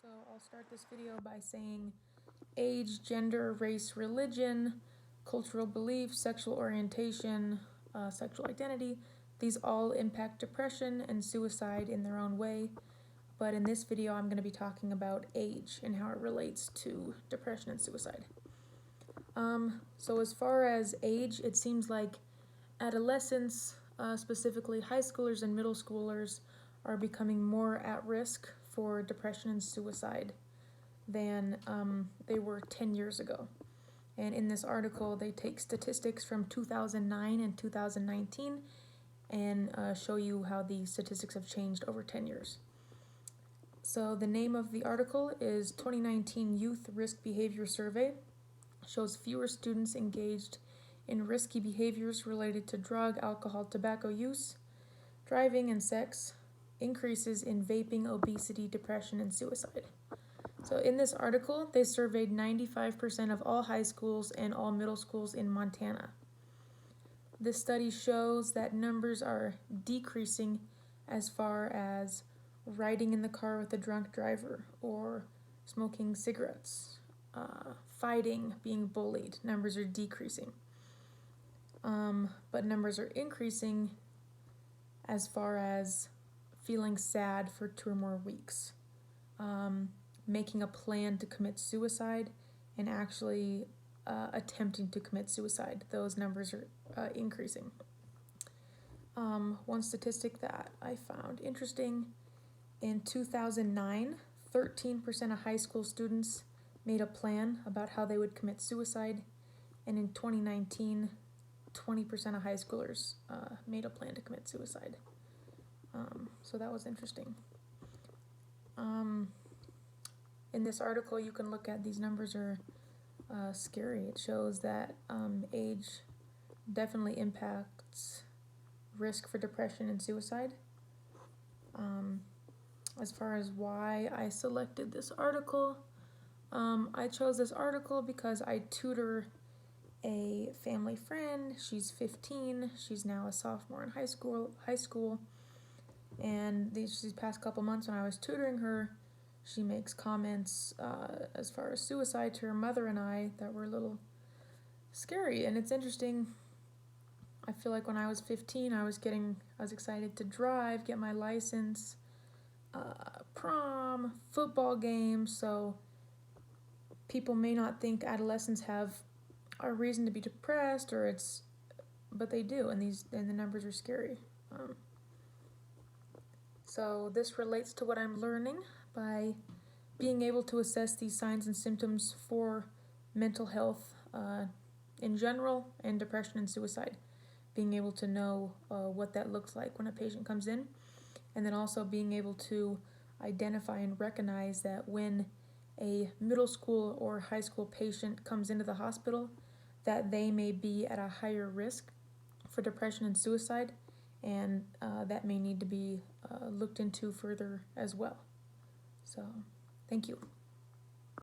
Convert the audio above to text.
So I'll start this video by saying age, gender, race, religion, cultural belief, sexual orientation, sexual identity, these all impact depression and suicide in their own way. But in this video, I'm going to be talking about age and how it relates to depression and suicide. So as far as age, it seems like adolescents, specifically high schoolers and middle schoolers, are becoming more at risk for depression and suicide than they were 10 years ago. And in this article, they take statistics from 2009 and 2019 and show you how the statistics have changed over 10 years. So the name of the article is 2019 Youth Risk Behavior Survey. Shows fewer students engaged in risky behaviors related to drug, alcohol, tobacco use, driving, and sex, increases in vaping, obesity, depression, and suicide. So in this article, they surveyed 95% of all high schools and all middle schools in Montana. This study shows that numbers are decreasing as far as riding in the car with a drunk driver or smoking cigarettes, fighting, being bullied. Numbers are decreasing. But numbers are increasing as far as feeling sad for 2 or more weeks, making a plan to commit suicide, and actually attempting to commit suicide. Those numbers are increasing. One statistic that I found interesting, in 2009, 13% of high school students made a plan about how they would commit suicide, and in 2019, 20% of high schoolers made a plan to commit suicide. So that was interesting. In this article, you can look at these numbers are scary. It shows that age definitely impacts risk for depression and suicide. As far as why I selected this article, I chose this article because I tutor a family friend. She's 15. She's now a sophomore in high school. And these past couple months when I was tutoring her, she makes comments as far as suicide to her mother and I that were a little scary. And it's interesting. I feel like when I was 15, I was excited to drive, get my license, prom, football games. So people may not think adolescents have a reason to be depressed, but they do, and the numbers are scary. So this relates to what I'm learning by being able to assess these signs and symptoms for mental health in general and depression and suicide. Being able to know what that looks like when a patient comes in, and then also being able to identify and recognize that when a middle school or high school patient comes into the hospital, that they may be at a higher risk for depression and suicide, and that may need to be looked into further as well. So, thank you.